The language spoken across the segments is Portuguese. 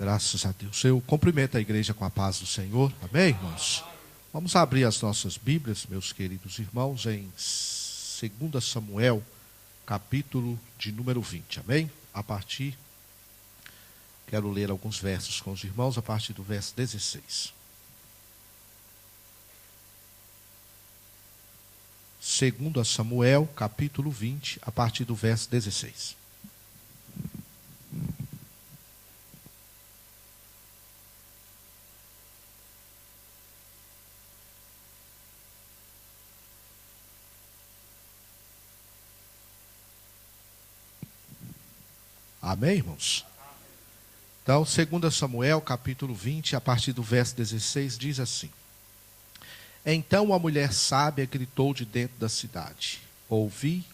Graças a Deus. Eu cumprimento a igreja com a paz do Senhor. Amém, irmãos? Vamos abrir as nossas Bíblias, meus queridos irmãos, em 2 Samuel, capítulo de número 20. Amém? Quero ler alguns versos com os irmãos a partir do verso 16. 2 Samuel, capítulo 20, a partir do verso 16. Amém, irmãos? Então, 2 Samuel, capítulo 20, a partir do verso 16, diz assim: Então a mulher sábia gritou de dentro da cidade: Ouvi,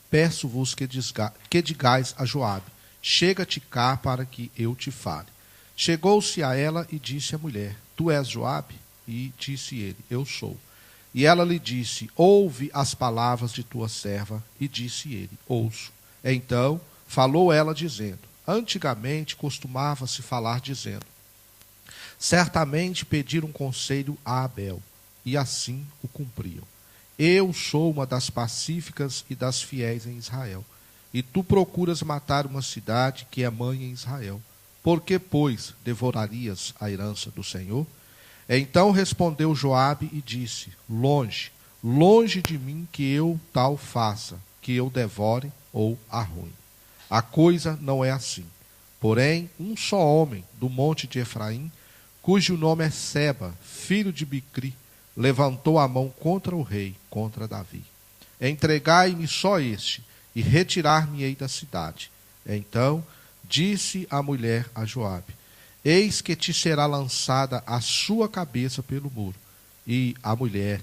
peço-vos que digais a Joabe: Chega-te cá para que eu te fale. Chegou-se a ela e disse à mulher: Tu és Joabe? E disse ele: Eu sou. E ela lhe disse: Ouve as palavras de tua serva. E disse ele: Ouço. Então falou ela dizendo: Antigamente costumava-se falar dizendo: Certamente pediram conselho a Abel, e assim o cumpriam. Eu sou uma das pacíficas e das fiéis em Israel, e tu procuras matar uma cidade que é mãe em Israel. Por que, pois, devorarias a herança do Senhor? Então respondeu Joabe e disse: Longe de mim que eu tal faça, que eu devore ou arruine. A coisa não é assim. Porém, um só homem do monte de Efraim, cujo nome é Seba, filho de Bicri, levantou a mão contra o rei, contra Davi. Entregai-me só este, e retirar-me-ei da cidade. Então disse a mulher a Joabe: Eis que te será lançada a sua cabeça pelo muro. E a mulher,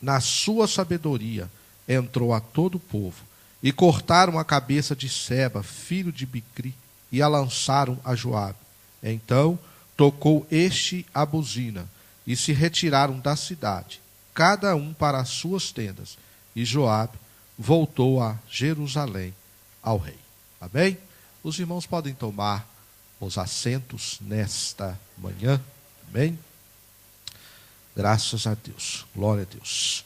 na sua sabedoria, entrou a todo o povo, e cortaram a cabeça de Seba, filho de Bicri, e a lançaram a Joabe. Então tocou este a buzina, e se retiraram da cidade, cada um para as suas tendas. E Joabe voltou a Jerusalém ao rei. Amém? Os irmãos podem tomar os assentos nesta manhã. Amém? Graças a Deus. Glória a Deus.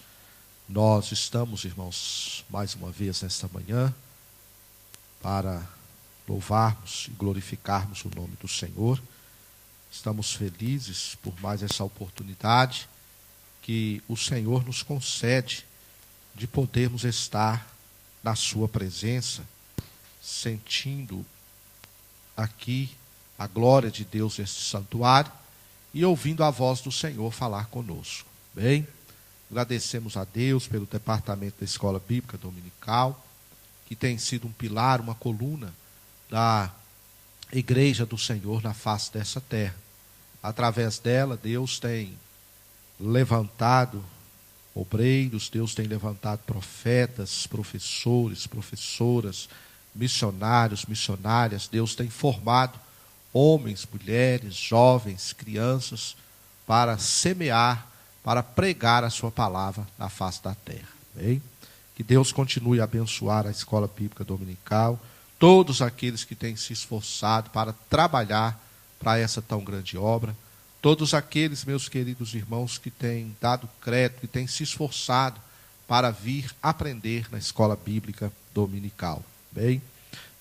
Nós estamos, irmãos, mais uma vez nesta manhã para louvarmos e glorificarmos o nome do Senhor. Estamos felizes por mais essa oportunidade que o Senhor nos concede de podermos estar na sua presença, sentindo aqui a glória de Deus neste santuário e ouvindo a voz do Senhor falar conosco. Bem? Agradecemos a Deus pelo departamento da Escola Bíblica Dominical, que tem sido um pilar, uma coluna da Igreja do Senhor na face dessa terra. Através dela, Deus tem levantado obreiros, Deus tem levantado profetas, professores, professoras, missionários, missionárias. Deus tem formado homens, mulheres, jovens, crianças para semear, para pregar a sua palavra na face da terra. Bem? Que Deus continue a abençoar a Escola Bíblica Dominical, todos aqueles que têm se esforçado para trabalhar para essa tão grande obra, todos aqueles, meus queridos irmãos, que têm dado crédito, que têm se esforçado para vir aprender na Escola Bíblica Dominical. Bem?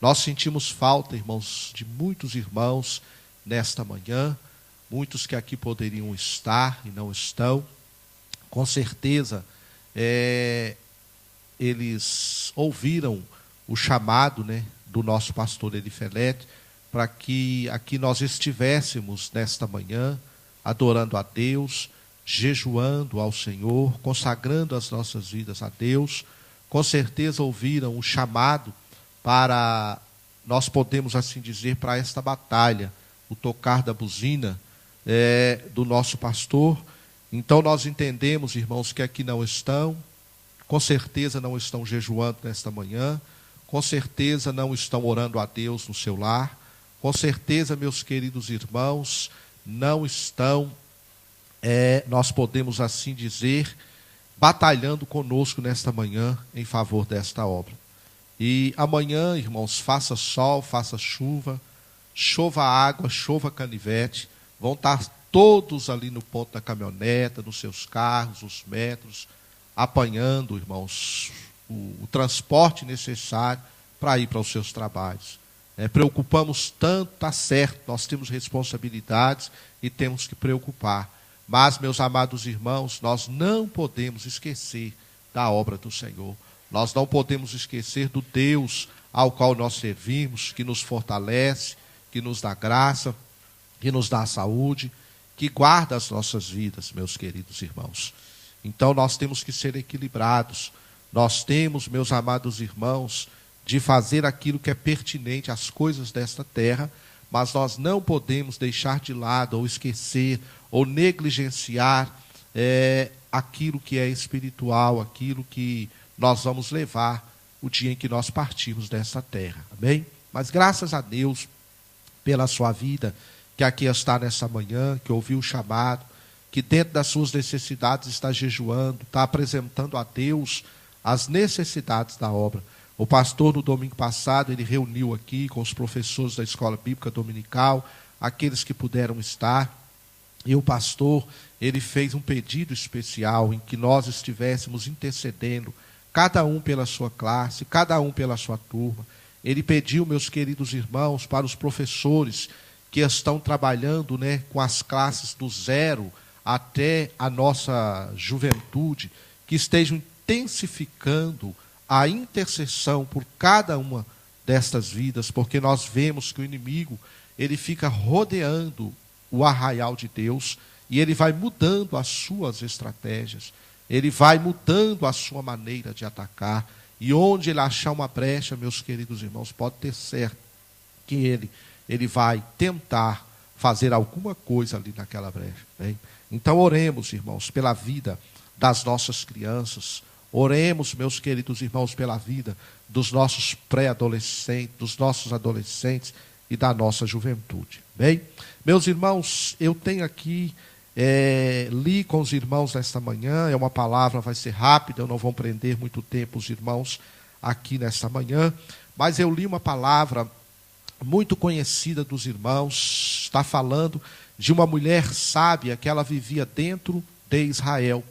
Nós sentimos falta, irmãos, de muitos irmãos nesta manhã, muitos que aqui poderiam estar e não estão. Com certeza, eles ouviram o chamado, do nosso pastor Elifelete, para que aqui nós estivéssemos nesta manhã, adorando a Deus, jejuando ao Senhor, consagrando as nossas vidas a Deus. Com certeza ouviram o chamado para, nós podemos assim dizer, para esta batalha, o tocar da buzina do nosso pastor. Então nós entendemos, irmãos, que aqui não estão, com certeza não estão jejuando nesta manhã, com certeza não estão orando a Deus no seu lar, com certeza, meus queridos irmãos, não estão, nós podemos assim dizer, batalhando conosco nesta manhã em favor desta obra. E amanhã, irmãos, faça sol, faça chuva, chova água, chova canivete, vão estar todos ali no ponto da caminhoneta, nos seus carros, os metros, apanhando, irmãos, o transporte necessário para ir para os seus trabalhos. Preocupamos tanto, está certo, nós temos responsabilidades e temos que preocupar. Mas, meus amados irmãos, nós não podemos esquecer da obra do Senhor. Nós não podemos esquecer do Deus ao qual nós servimos, que nos fortalece, que nos dá graça, que nos dá saúde, que guarda as nossas vidas, meus queridos irmãos. Então nós temos que ser equilibrados. Nós temos, meus amados irmãos, de fazer aquilo que é pertinente às coisas desta terra, mas nós não podemos deixar de lado, ou esquecer, ou negligenciar aquilo que é espiritual, aquilo que nós vamos levar o dia em que nós partirmos desta terra. Amém? Mas graças a Deus pela sua vida, que aqui está nessa manhã, que ouviu o chamado, que dentro das suas necessidades está jejuando, está apresentando a Deus as necessidades da obra. O pastor, no domingo passado, ele reuniu aqui com os professores da Escola Bíblica Dominical, aqueles que puderam estar, e o pastor, ele fez um pedido especial em que nós estivéssemos intercedendo, cada um pela sua classe, cada um pela sua turma. Ele pediu, meus queridos irmãos, para os professores que estão trabalhando, com as classes do 0 até a nossa juventude, que estejam intensificando a intercessão por cada uma destas vidas, porque nós vemos que o inimigo, ele fica rodeando o arraial de Deus e ele vai mudando as suas estratégias, ele vai mudando a sua maneira de atacar, e onde ele achar uma brecha, meus queridos irmãos, pode ter certo que ele vai tentar fazer alguma coisa ali naquela brecha. Bem? Então oremos, irmãos, pela vida das nossas crianças. Oremos, meus queridos irmãos, pela vida dos nossos pré-adolescentes, dos nossos adolescentes e da nossa juventude. Bem, meus irmãos, eu tenho aqui, li com os irmãos nesta manhã, uma palavra, vai ser rápida, eu não vou prender muito tempo os irmãos aqui nesta manhã, mas eu li uma palavra muito conhecida dos irmãos, está falando de uma mulher sábia que ela vivia dentro de Israel.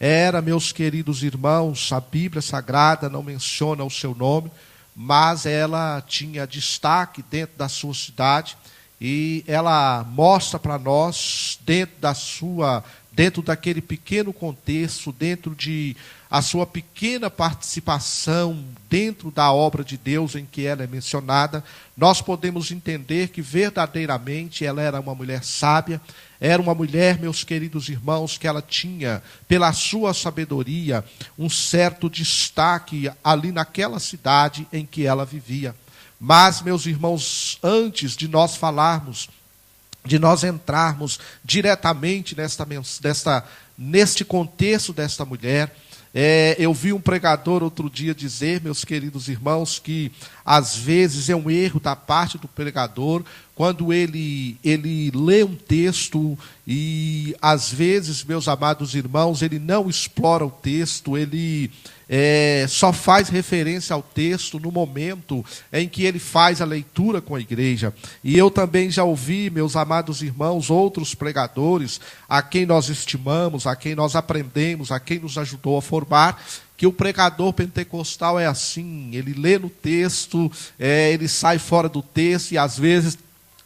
Era, meus queridos irmãos, a Bíblia Sagrada não menciona o seu nome, mas ela tinha destaque dentro da sua cidade, e ela mostra para nós, dentro daquele pequeno contexto, dentro de a sua pequena participação dentro da obra de Deus em que ela é mencionada, nós podemos entender que verdadeiramente ela era uma mulher sábia, era uma mulher, meus queridos irmãos, que ela tinha, pela sua sabedoria, um certo destaque ali naquela cidade em que ela vivia. Mas, meus irmãos, antes de nós falarmos, de nós entrarmos diretamente neste contexto desta mulher, eu vi um pregador outro dia dizer, meus queridos irmãos, que às vezes é um erro da parte do pregador, quando ele lê um texto e às vezes, meus amados irmãos, ele não explora o texto, ele só faz referência ao texto no momento em que ele faz a leitura com a igreja. E eu também já ouvi, meus amados irmãos, outros pregadores, a quem nós estimamos, a quem nós aprendemos, a quem nos ajudou a formar, que o pregador pentecostal é assim, ele lê no texto, ele sai fora do texto e às vezes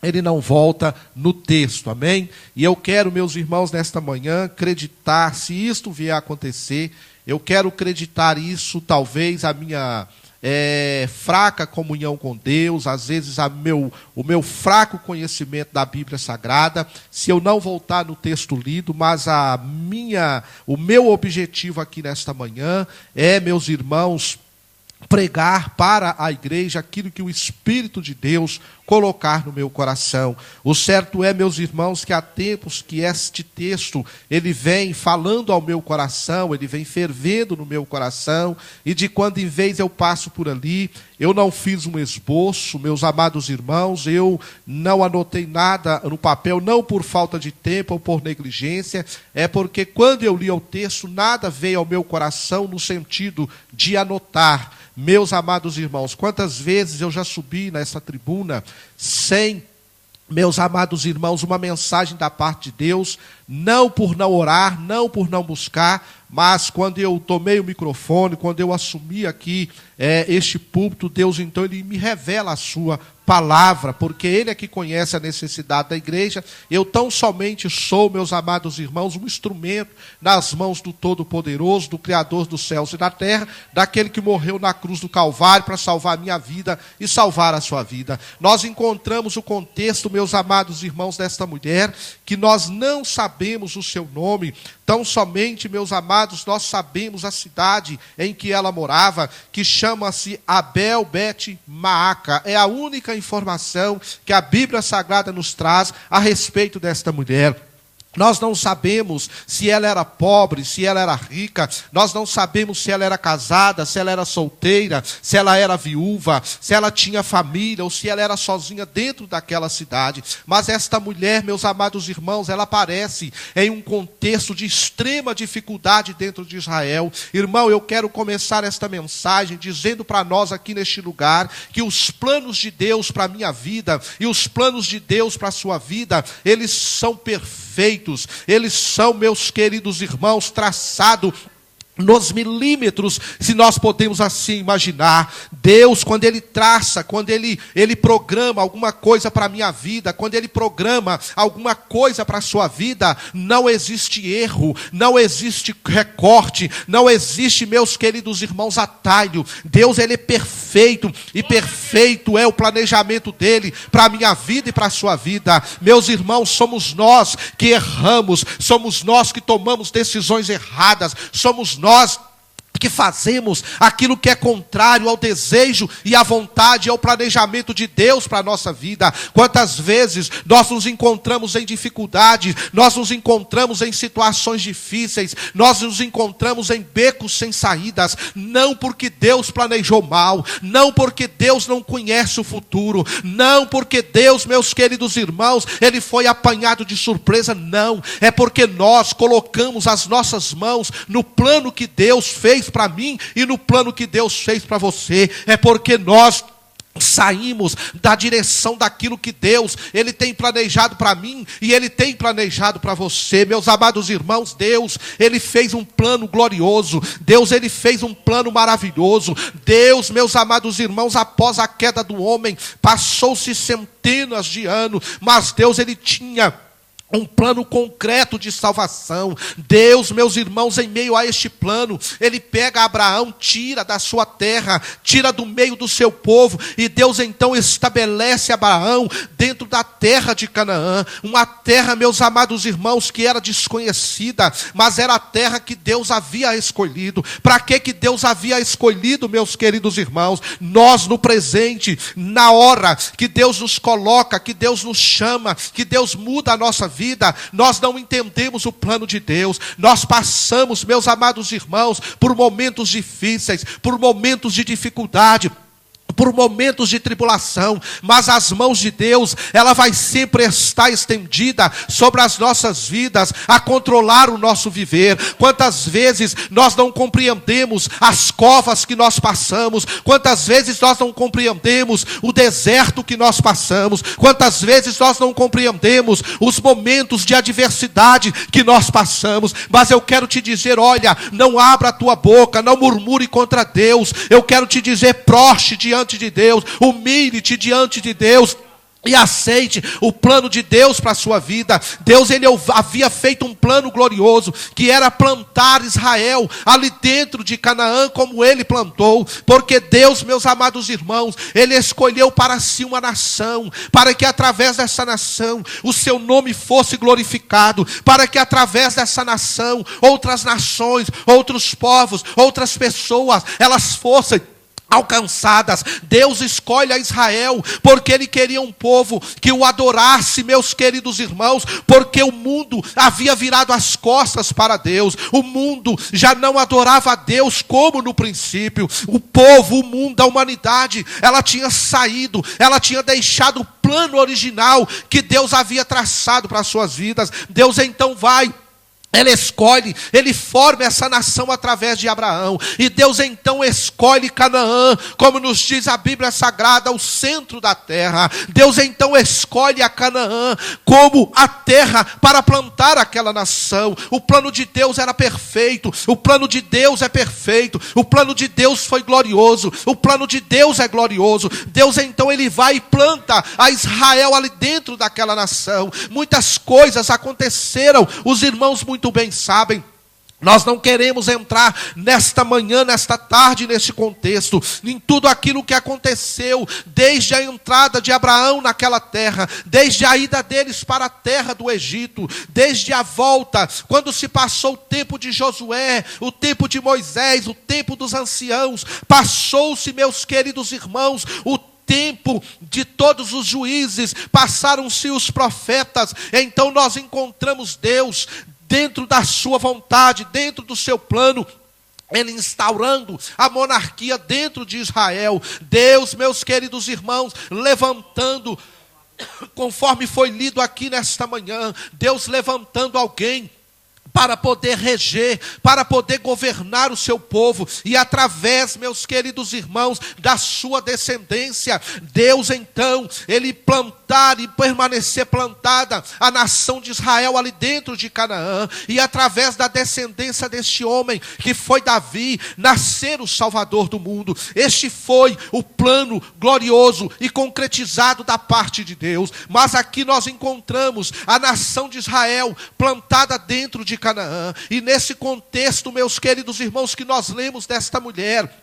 ele não volta no texto, amém? E eu quero, meus irmãos, nesta manhã, acreditar, se isto vier a acontecer, eu quero acreditar isso, talvez a minha fraca comunhão com Deus, às vezes o meu fraco conhecimento da Bíblia Sagrada, se eu não voltar no texto lido, mas o meu objetivo aqui nesta manhã meus irmãos, pregar para a igreja aquilo que o Espírito de Deus colocar no meu coração. O certo é, meus irmãos, que há tempos que este texto, ele vem falando ao meu coração, ele vem fervendo no meu coração, e de quando em vez eu passo por ali, eu não fiz um esboço, meus amados irmãos, eu não anotei nada no papel, não por falta de tempo ou por negligência, é porque quando eu li o texto, nada veio ao meu coração no sentido de anotar. Meus amados irmãos, quantas vezes eu já subi nessa tribuna sem meus amados irmãos, uma mensagem da parte de Deus, não por não orar, não por não buscar, mas quando eu tomei o microfone, quando eu assumi aqui este púlpito, Deus então Ele me revela a sua palavra, porque Ele é que conhece a necessidade da igreja. Eu tão somente sou, meus amados irmãos, um instrumento nas mãos do Todo-Poderoso, do Criador dos céus e da terra, daquele que morreu na cruz do Calvário para salvar a minha vida e salvar a sua vida. Nós encontramos o contexto, meus amados irmãos, desta mulher, que nós não sabemos o seu nome, tão somente, meus amados, nós sabemos a cidade em que ela morava, que chama-se Abel Bet Maaca. É a única informação que a Bíblia Sagrada nos traz a respeito desta mulher. Nós não sabemos se ela era pobre, se ela era rica, nós não sabemos se ela era casada, se ela era solteira, se ela era viúva, se ela tinha família ou se ela era sozinha dentro daquela cidade. Mas esta mulher, meus amados irmãos, ela aparece em um contexto de extrema dificuldade dentro de Israel. Irmão, eu quero começar esta mensagem dizendo para nós aqui neste lugar que os planos de Deus para a minha vida e os planos de Deus para a sua vida, eles são perfeitos. Eles são, meus queridos irmãos, traçados nos milímetros, se nós podemos assim imaginar. Deus, quando Ele traça, quando Ele programa alguma coisa para a minha vida, quando Ele programa alguma coisa para a sua vida, não existe erro, não existe recorte, não existe, meus queridos irmãos, atalho. Deus, Ele é perfeito, e perfeito é o planejamento dEle para a minha vida e para a sua vida. Meus irmãos, somos nós que erramos, somos nós que tomamos decisões erradas, somos nós que fazemos aquilo que é contrário ao desejo e à vontade, ao planejamento de Deus para a nossa vida. Quantas vezes nós nos encontramos em dificuldades, nós nos encontramos em situações difíceis, nós nos encontramos em becos sem saídas, não porque Deus planejou mal, não porque Deus não conhece o futuro, não porque Deus, meus queridos irmãos, Ele foi apanhado de surpresa, não, é porque nós colocamos as nossas mãos no plano que Deus fez para mim e no plano que Deus fez para você. É porque nós saímos da direção daquilo que Deus, Ele tem planejado para mim e Ele tem planejado para você. Meus amados irmãos, Deus, Ele fez um plano glorioso. Deus, Ele fez um plano maravilhoso. Deus, meus amados irmãos, após a queda do homem, passou-se centenas de anos, mas Deus, Ele tinha um plano concreto de salvação. Deus, meus irmãos, em meio a este plano, Ele pega Abraão, tira da sua terra, tira do meio do seu povo, e Deus então estabelece Abraão dentro da terra de Canaã, uma terra, meus amados irmãos, que era desconhecida, mas era a terra que Deus havia escolhido. Para que Deus havia escolhido, meus queridos irmãos? Nós no presente, na hora que Deus nos coloca, que Deus nos chama, que Deus muda a nossa vida, nós não entendemos o plano de Deus. Nós passamos, meus amados irmãos, por momentos difíceis, por momentos de dificuldade, por momentos de tribulação, mas as mãos de Deus, ela vai sempre estar estendida sobre as nossas vidas, a controlar o nosso viver. Quantas vezes nós não compreendemos as covas que nós passamos, quantas vezes nós não compreendemos o deserto que nós passamos, quantas vezes nós não compreendemos os momentos de adversidade que nós passamos. Mas eu quero te dizer, olha, não abra a tua boca, não murmure contra Deus. Eu quero te dizer, proste diante de Deus, humilhe-te diante de Deus e aceite o plano de Deus para a sua vida. Deus, Ele havia feito um plano glorioso, que era plantar Israel ali dentro de Canaã, como Ele plantou, porque Deus, meus amados irmãos, Ele escolheu para si uma nação, para que através dessa nação o seu nome fosse glorificado, para que através dessa nação outras nações, outros povos, outras pessoas, elas fossem alcançadas. Deus escolhe a Israel porque Ele queria um povo que o adorasse, meus queridos irmãos, porque o mundo havia virado as costas para Deus. O mundo já não adorava a Deus como no princípio. O povo, o mundo, a humanidade, ela tinha saído, ela tinha deixado o plano original que Deus havia traçado para as suas vidas. Deus então vai Ele escolhe, ele forma essa nação através de Abraão. E Deus então escolhe Canaã, como nos diz a Bíblia Sagrada, o centro da terra. Deus então escolhe a Canaã como a terra para plantar aquela nação. O plano de Deus era perfeito. O plano de Deus é perfeito. O plano de Deus foi glorioso. O plano de Deus é glorioso. Deus então ele vai e planta a Israel ali dentro daquela nação. Muitas coisas aconteceram. Os irmãos muito bem sabem. Nós não queremos entrar nesta manhã, nesta tarde, neste contexto, em tudo aquilo que aconteceu, desde a entrada de Abraão naquela terra, desde a ida deles para a terra do Egito, desde a volta, quando se passou o tempo de Josué, o tempo de Moisés, o tempo dos anciãos, passou-se, meus queridos irmãos, o tempo de todos os juízes, passaram-se os profetas. Então nós encontramos Deus dentro da sua vontade, dentro do seu plano, ele instaurando a monarquia dentro de Israel. Deus, meus queridos irmãos, levantando, conforme foi lido aqui nesta manhã, Deus levantando alguém para poder reger, para poder governar o seu povo, e através, meus queridos irmãos, da sua descendência, Deus então, ele plantar e permanecer plantada a nação de Israel ali dentro de Canaã, e através da descendência deste homem, que foi Davi, nascer o Salvador do mundo. Este foi o plano glorioso e concretizado da parte de Deus. Mas aqui nós encontramos a nação de Israel plantada dentro de Canaã. E nesse contexto, meus queridos irmãos, que nós lemos desta mulher,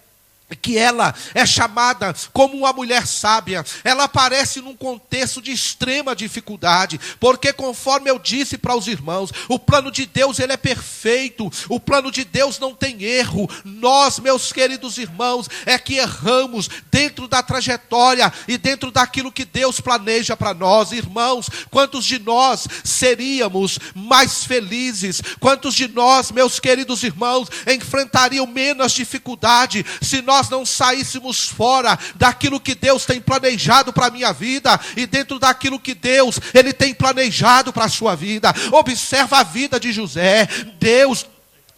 que ela é chamada como uma mulher sábia, ela aparece num contexto de extrema dificuldade, porque conforme eu disse para os irmãos, o plano de Deus ele é perfeito, o plano de Deus não tem erro. Nós, meus queridos irmãos, é que erramos dentro da trajetória e dentro daquilo que Deus planeja para nós. Irmãos, quantos de nós seríamos mais felizes? Quantos de nós, meus queridos irmãos, enfrentariam menos dificuldade se nós não saíssemos fora daquilo que Deus tem planejado para a minha vida e dentro daquilo que Deus ele tem planejado para a sua vida? Observa a vida de José. Deus,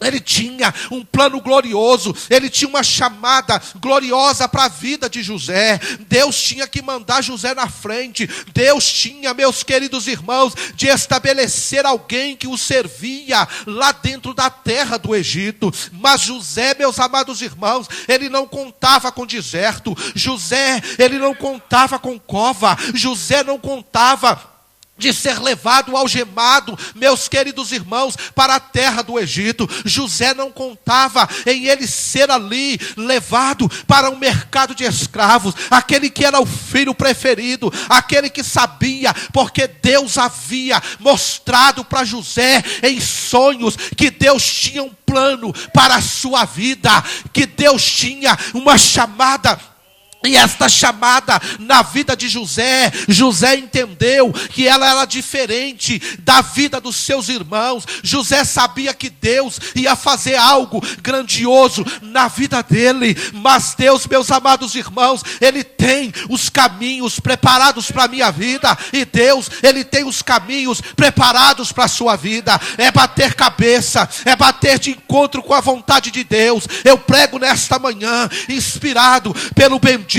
ele tinha um plano glorioso, ele tinha uma chamada gloriosa para a vida de José. Deus tinha que mandar José na frente. Deus tinha, meus queridos irmãos, de estabelecer alguém que o servia lá dentro da terra do Egito. Mas José, meus amados irmãos, ele não contava com deserto. José, ele não contava com cova. José não contava de ser levado algemado, meus queridos irmãos, para a terra do Egito. José não contava em ele ser ali levado para um mercado de escravos, aquele que era o filho preferido, aquele que sabia, porque Deus havia mostrado para José em sonhos que Deus tinha um plano para a sua vida, que Deus tinha uma chamada. E esta chamada na vida de José, José entendeu que ela era diferente da vida dos seus irmãos. José sabia que Deus ia fazer algo grandioso na vida dele. Mas Deus, meus amados irmãos, ele tem os caminhos preparados para a minha vida. E Deus, ele tem os caminhos preparados para a sua vida. É bater cabeça, é bater de encontro com a vontade de Deus. Eu prego nesta manhã, inspirado pelo bendito,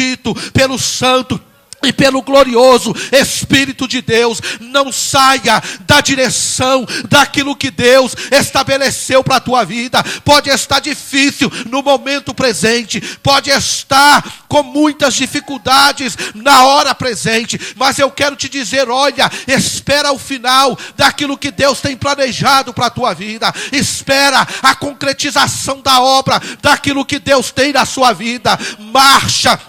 pelo santo e pelo glorioso Espírito de Deus. Não saia da direção daquilo que Deus estabeleceu para a tua vida. Pode estar difícil no momento presente, pode estar com muitas dificuldades na hora presente, mas eu quero te dizer, olha, espera o final daquilo que Deus tem planejado para a tua vida. Espera a concretização da obra daquilo que Deus tem na sua vida. Marcha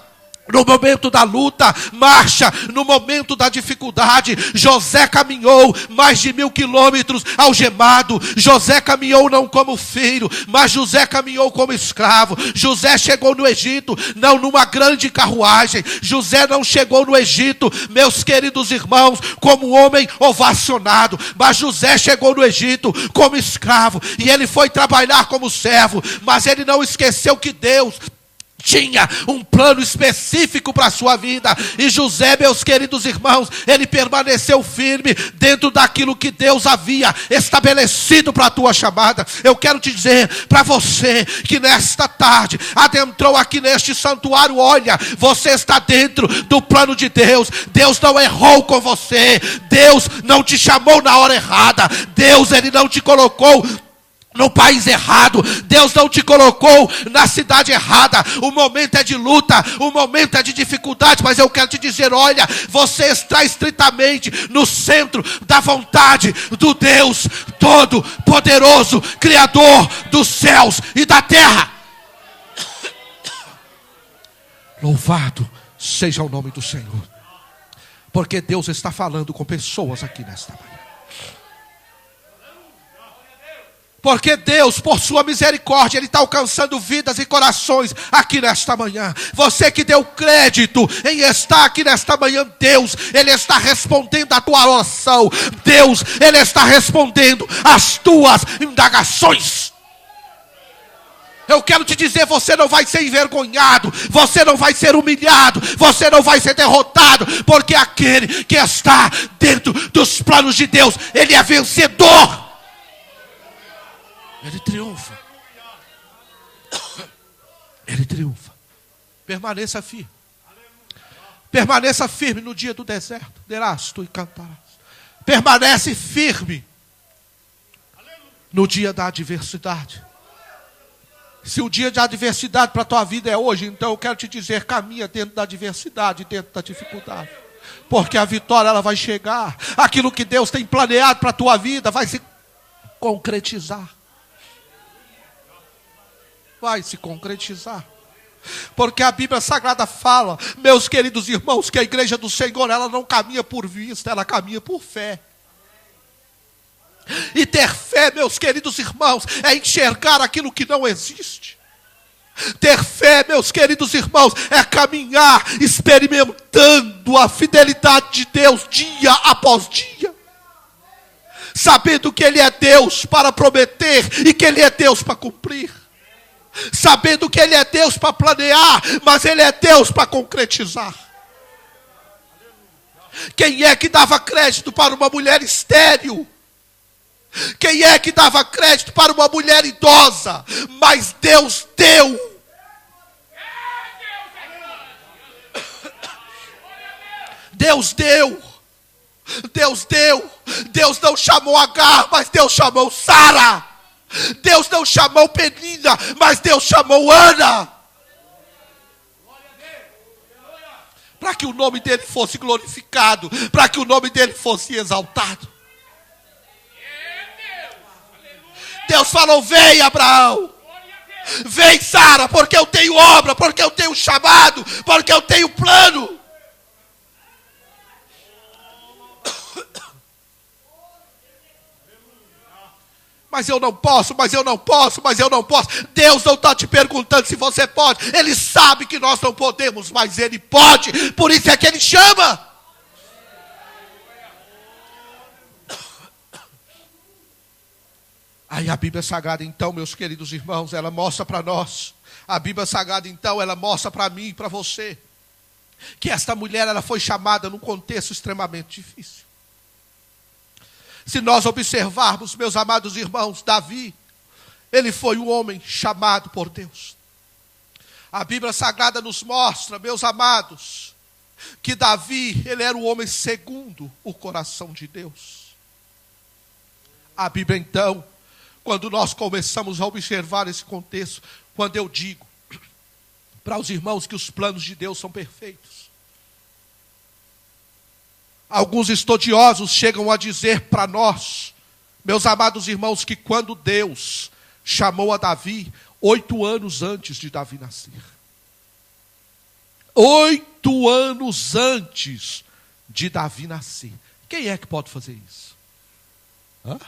no momento da luta, marcha no momento da dificuldade. José caminhou mais de 1000 quilômetros algemado. José caminhou não como filho, mas José caminhou como escravo. José chegou no Egito não numa grande carruagem. José não chegou no Egito, meus queridos irmãos, como um homem ovacionado, mas José chegou no Egito como escravo, e ele foi trabalhar como servo, mas ele não esqueceu que Deus tinha um plano específico para a sua vida. E José, meus queridos irmãos, ele permaneceu firme dentro daquilo que Deus havia estabelecido para a tua chamada. Eu quero te dizer para você que nesta tarde adentrou aqui neste santuário, olha, você está dentro do plano de Deus. Deus não errou com você. Deus não te chamou na hora errada. Deus, ele não te colocou no país errado. Deus não te colocou na cidade errada. O momento é de luta, o momento é de dificuldade, mas eu quero te dizer, olha, você está estritamente no centro da vontade do Deus Todo-Poderoso, Criador dos céus e da terra. Louvado seja o nome do Senhor, porque Deus está falando com pessoas aqui nesta manhã. Porque Deus, por sua misericórdia, Ele está alcançando vidas e corações aqui nesta manhã. Você que deu crédito em estar aqui nesta manhã, Deus, Ele está respondendo a tua oração. Deus, Ele está respondendo às tuas indagações. Eu quero te dizer, você não vai ser envergonhado, você não vai ser humilhado, você não vai ser derrotado, porque aquele que está dentro dos planos de Deus, ele é vencedor. Ele triunfa. Ele triunfa. Permaneça firme. Permaneça firme no dia do deserto. Derás tu e cantarás. Permanece firme no dia da adversidade. Se o dia de adversidade para a tua vida é hoje, então eu quero te dizer, caminha dentro da adversidade, dentro da dificuldade. Porque a vitória ela vai chegar. Aquilo que Deus tem planeado para a tua vida vai se concretizar. Vai se concretizar. Porque a Bíblia Sagrada fala, meus queridos irmãos, que a igreja do Senhor, ela não caminha por vista, ela caminha por fé. E ter fé, meus queridos irmãos, é enxergar aquilo que não existe. Ter fé, meus queridos irmãos, é caminhar experimentando a fidelidade de Deus dia após dia. Sabendo que Ele é Deus para prometer e que Ele é Deus para cumprir. Sabendo que Ele é Deus para planear, mas Ele é Deus para concretizar. Quem é que dava crédito para uma mulher estéril? Quem é que dava crédito para uma mulher idosa? Mas Deus deu. Deus deu. Deus deu. Deus não chamou Agar, mas Deus chamou Sara. Deus não chamou Penina, mas Deus chamou Ana. Para que o nome dele fosse glorificado, para que o nome dele fosse exaltado. Deus falou, vem Abraão, vem Sara, porque eu tenho obra, porque eu tenho chamado, porque eu tenho plano. Mas eu não posso, mas eu não posso, mas eu não posso. Deus não está te perguntando se você pode. Ele sabe que nós não podemos, mas Ele pode. Por isso é que Ele chama. Aí a Bíblia Sagrada, então, meus queridos irmãos, ela mostra para nós. A Bíblia Sagrada, então, ela mostra para mim e para você. Que esta mulher, ela foi chamada num contexto extremamente difícil. Se nós observarmos, meus amados irmãos, Davi, ele foi um homem chamado por Deus. A Bíblia Sagrada nos mostra, meus amados, que Davi, ele era o homem segundo o coração de Deus. A Bíblia, então, quando nós começamos a observar esse contexto, quando eu digo para os irmãos que os planos de Deus são perfeitos, alguns estudiosos chegam a dizer para nós, meus amados irmãos, que quando Deus chamou a Davi, 8 anos antes de Davi nascer. 8 anos antes de Davi nascer. Quem é que pode fazer isso? Hã?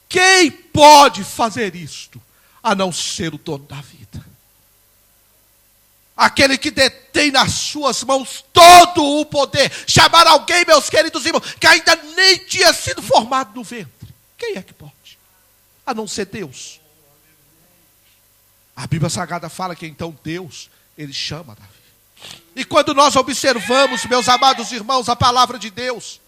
Quem pode fazer isto, a não ser o dono da vida? Aquele que detém nas suas mãos todo o poder. Chamar alguém, meus queridos irmãos, que ainda nem tinha sido formado no ventre. Quem é que pode? A não ser Deus. A Bíblia Sagrada fala que então Deus, ele chama Davi. E quando nós observamos, meus amados irmãos, a palavra de Deus,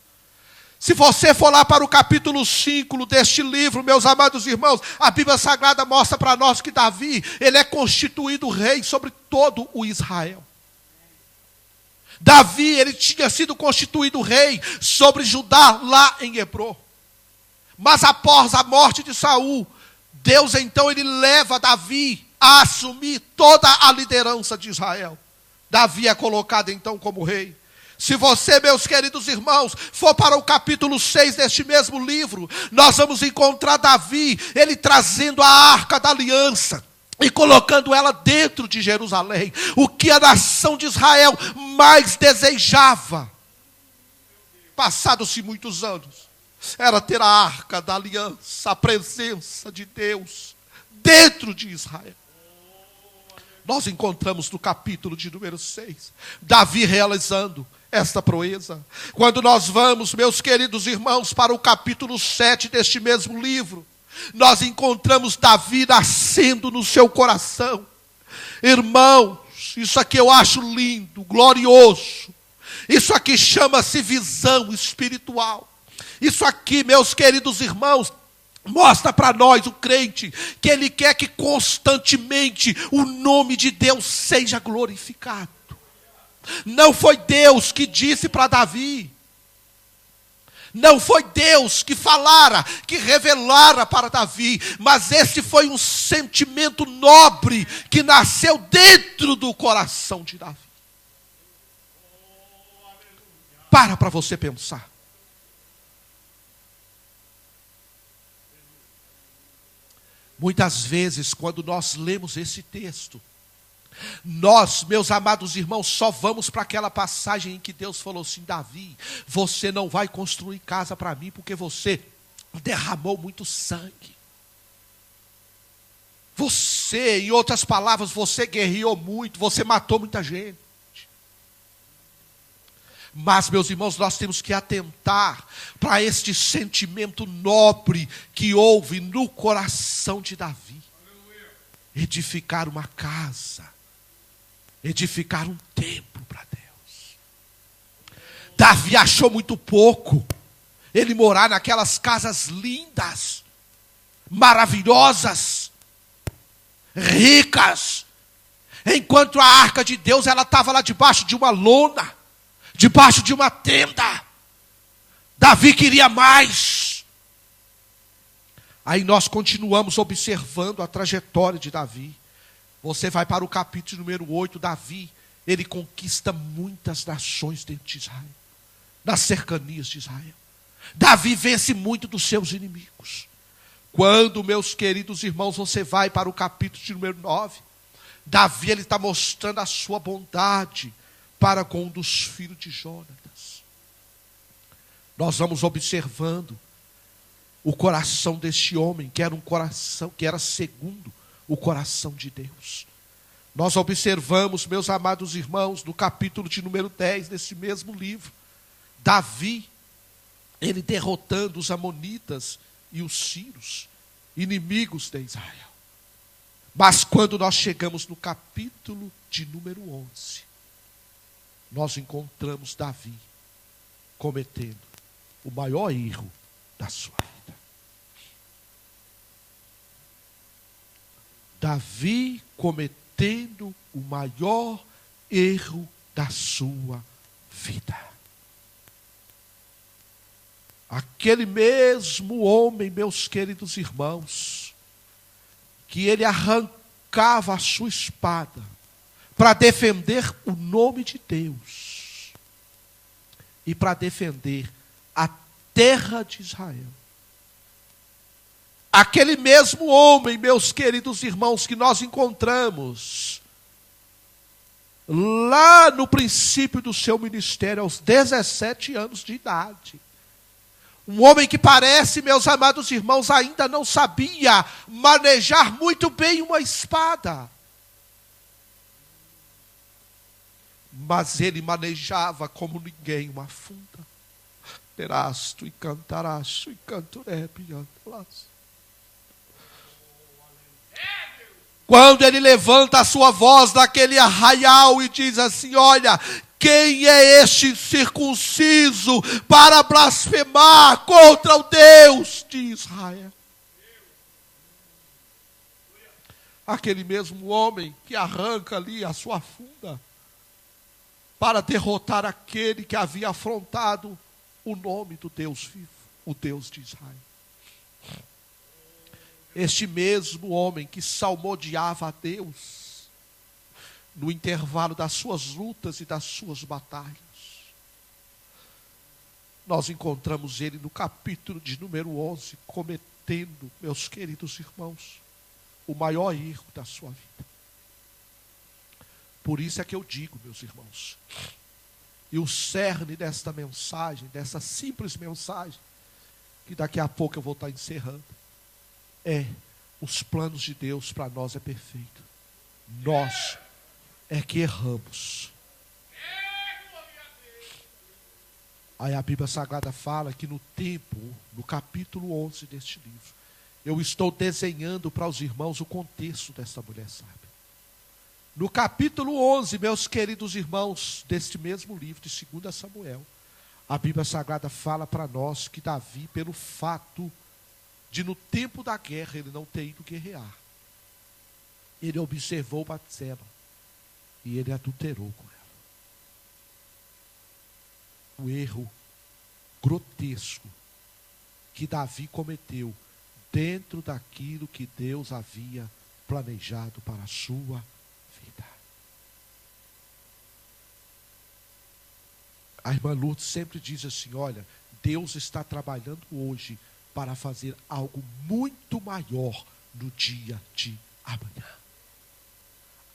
se você for lá para o capítulo 5 deste livro, meus amados irmãos, a Bíblia Sagrada mostra para nós que Davi, ele é constituído rei sobre todo o Israel. Davi, ele tinha sido constituído rei sobre Judá lá em Hebrom. Mas após a morte de Saul, Deus então ele leva Davi a assumir toda a liderança de Israel. Davi é colocado então como rei. Se você, meus queridos irmãos, for para o capítulo 6 deste mesmo livro, nós vamos encontrar Davi, ele trazendo a arca da aliança e colocando ela dentro de Jerusalém. O que a nação de Israel mais desejava, passados-se muitos anos, era ter a arca da aliança, a presença de Deus dentro de Israel. Nós encontramos no capítulo de número 6, Davi realizando esta proeza. Quando nós vamos, meus queridos irmãos, para o capítulo 7 deste mesmo livro, nós encontramos Davi nascendo no seu coração. Irmãos, isso aqui eu acho lindo, glorioso. Isso aqui chama-se visão espiritual. Isso aqui, meus queridos irmãos, mostra para nós, o crente, que ele quer que constantemente o nome de Deus seja glorificado. Não foi Deus que disse para Davi, não foi Deus que falara, que revelara para Davi, mas esse foi um sentimento nobre que nasceu dentro do coração de Davi. Para você pensar. Muitas vezes, quando nós lemos esse texto, nós, meus amados irmãos, só vamos para aquela passagem em que Deus falou assim: Davi, você não vai construir casa para mim porque você derramou muito sangue. Você, em outras palavras, você guerreou muito, você matou muita gente. Mas, meus irmãos, nós temos que atentar para este sentimento nobre que houve no coração de Davi. Edificar uma casa, edificar um templo para Deus. Davi achou muito pouco ele morar naquelas casas lindas, maravilhosas, ricas, enquanto a arca de Deus ela estava lá debaixo de uma lona, debaixo de uma tenda. Davi queria mais. Aí nós continuamos observando a trajetória de Davi. Você vai para o capítulo número 8, Davi, ele conquista muitas nações dentro de Israel, nas cercanias de Israel. Davi vence muito dos seus inimigos. Quando, meus queridos irmãos, você vai para o capítulo de número 9, Davi ele está mostrando a sua bondade para com um dos filhos de Jonatas. Nós vamos observando o coração deste homem, que era um coração, que era segundo o coração de Deus. Nós observamos, meus amados irmãos, no capítulo de número 10, desse mesmo livro, Davi, ele derrotando os amonitas e os sírios, inimigos de Israel. Mas quando nós chegamos no capítulo de número 11, nós encontramos Davi cometendo o maior erro da sua vida. Davi cometendo o maior erro da sua vida. Aquele mesmo homem, meus queridos irmãos, que ele arrancava a sua espada para defender o nome de Deus e para defender a terra de Israel. Aquele mesmo homem, meus queridos irmãos, que nós encontramos lá no princípio do seu ministério, aos 17 anos de idade. Um homem que parece, meus amados irmãos, ainda não sabia manejar muito bem uma espada. Mas ele manejava como ninguém uma funda. Terasto e cantaraço e canturé piantalas. Quando ele levanta a sua voz daquele arraial e diz assim: olha, quem é este incircunciso para blasfemar contra o Deus de Israel? Aquele mesmo homem que arranca ali a sua funda para derrotar aquele que havia afrontado o nome do Deus vivo, o Deus de Israel. Este mesmo homem que salmodiava a Deus no intervalo das suas lutas e das suas batalhas, nós encontramos ele no capítulo de número 11, cometendo, meus queridos irmãos, o maior erro da sua vida. Por isso é que eu digo, meus irmãos, e o cerne desta mensagem, dessa simples mensagem, que daqui a pouco eu vou estar encerrando, os planos de Deus para nós é perfeito. Nós é que erramos. Aí a Bíblia Sagrada fala que no tempo, no capítulo 11 deste livro, eu estou desenhando para os irmãos o contexto desta mulher sábia. No capítulo 11, meus queridos irmãos, deste mesmo livro de 2 Samuel, a Bíblia Sagrada fala para nós que Davi, pelo fato de no tempo da guerra ele não ter ido guerrear, ele observou Batseba e ele adulterou com ela. O erro grotesco que Davi cometeu dentro daquilo que Deus havia planejado para a sua vida. A irmã Lourdes sempre diz assim: olha, Deus está trabalhando hoje para fazer algo muito maior no dia de amanhã.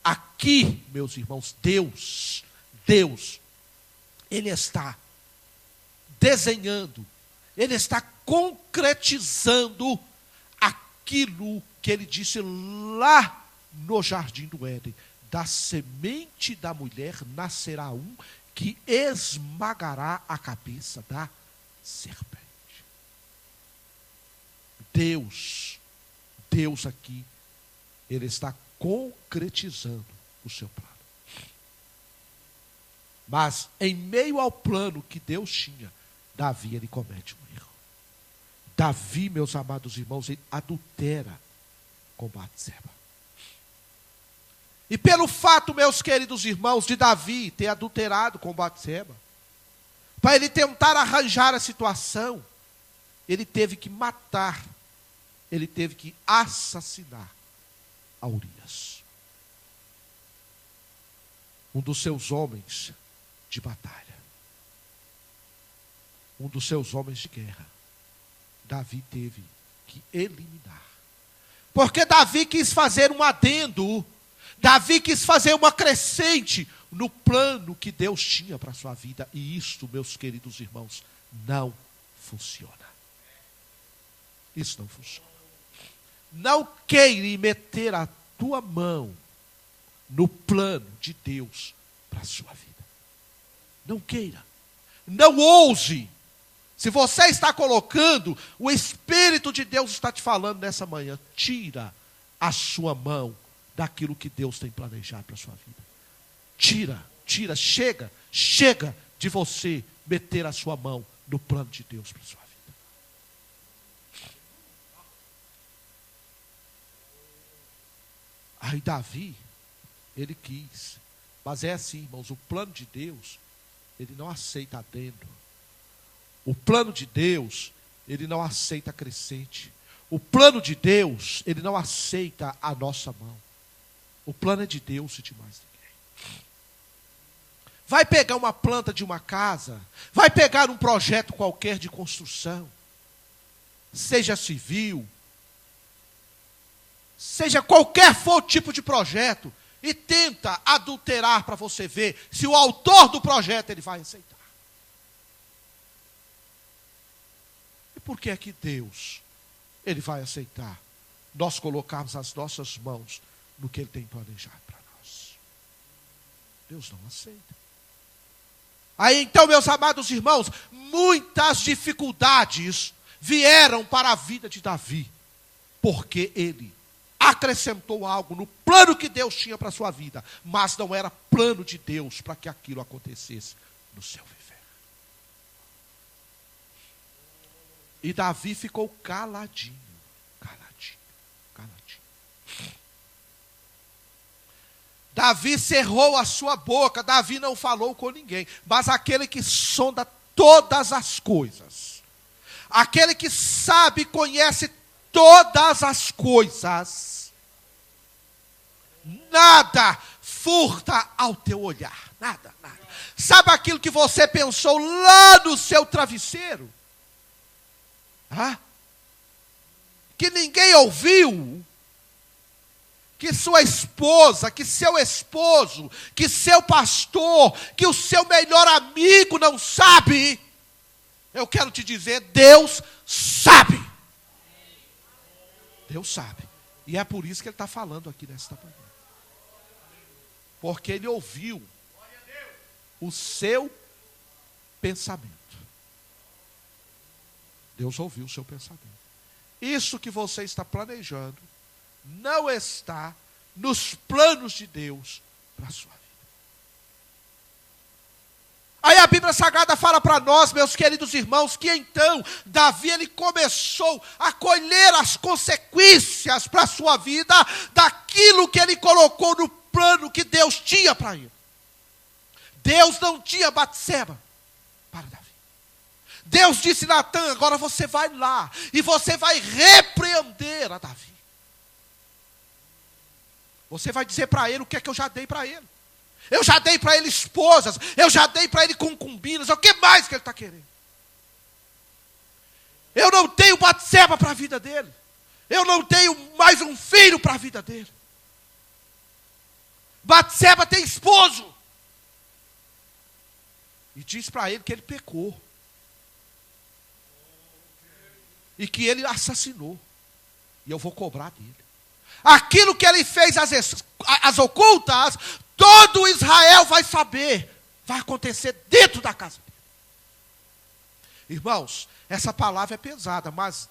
Aqui, meus irmãos, Deus, Ele está desenhando, Ele está concretizando aquilo que Ele disse lá no Jardim do Éden: da semente da mulher nascerá um que esmagará a cabeça da serpente. Deus aqui, Ele está concretizando o seu plano. Mas em meio ao plano que Deus tinha, Davi, ele comete um erro. Davi, meus amados irmãos, ele adultera com Batseba. E pelo fato, meus queridos irmãos, de Davi ter adulterado com Batseba, para ele tentar arranjar a situação, ele teve que matar, ele teve que assassinar a Urias, um dos seus homens de batalha, um dos seus homens de guerra. Davi teve que eliminar, porque Davi quis fazer um adendo, Davi quis fazer uma crescente no plano que Deus tinha para a sua vida. E isto, meus queridos irmãos, não funciona. Isso não funciona. Não queira meter a tua mão no plano de Deus para a sua vida. Não queira. Não ouse. Se você está colocando, o Espírito de Deus está te falando nessa manhã: tira a sua mão daquilo que Deus tem planejado para a sua vida. Tira, chega de você meter a sua mão no plano de Deus para a sua vida. Aí Davi, ele quis, mas é assim, irmãos, o plano de Deus, ele não aceita adendo. O plano de Deus, ele não aceita crescente. O plano de Deus, ele não aceita a nossa mão. O plano é de Deus e de mais ninguém. Vai pegar uma planta de uma casa, vai pegar um projeto qualquer de construção, seja civil, seja qualquer for o tipo de projeto, e tenta adulterar para você ver se o autor do projeto ele vai aceitar. E por que é que Deus, ele vai aceitar nós colocarmos as nossas mãos no que Ele tem planejado para nós? Deus não aceita. Aí então, meus amados irmãos, muitas dificuldades vieram para a vida de Davi, porque ele acrescentou algo no plano que Deus tinha para a sua vida, mas não era plano de Deus para que aquilo acontecesse no seu viver. E Davi ficou caladinho. Davi cerrou a sua boca, Davi não falou com ninguém, mas aquele que sonda todas as coisas, aquele que sabe e conhece todas as coisas, nada furta ao teu olhar, nada. Sabe aquilo que você pensou lá no seu travesseiro? Que ninguém ouviu? Que sua esposa, que seu esposo, que seu pastor, que o seu melhor amigo não sabe? Eu quero te dizer, Deus sabe. Deus sabe. E é por isso que Ele está falando aqui nesta manhã. Porque Ele ouviu o seu pensamento. Deus ouviu o seu pensamento. Isso que você está planejando não está nos planos de Deus para a sua vida. Aí a Bíblia Sagrada fala para nós, meus queridos irmãos, que então Davi ele começou a colher as consequências para a sua vida daquilo que ele colocou no plano que Deus tinha para ele. Deus não tinha Batseba para Davi. Deus disse: Natan, agora você vai lá e você vai repreender a Davi. Você vai dizer para ele o que é que eu já dei para ele. Eu já dei para ele esposas, eu já dei para ele concubinas, o que mais que ele está querendo? Eu não tenho Batseba para a vida dele. Eu não tenho mais um filho para a vida dele. Batseba tem esposo. E diz para ele que ele pecou. E que ele assassinou. E eu vou cobrar dele. Aquilo que ele fez às ocultas, todo Israel vai saber. Vai acontecer dentro da casa dele. Irmãos, essa palavra é pesada, mas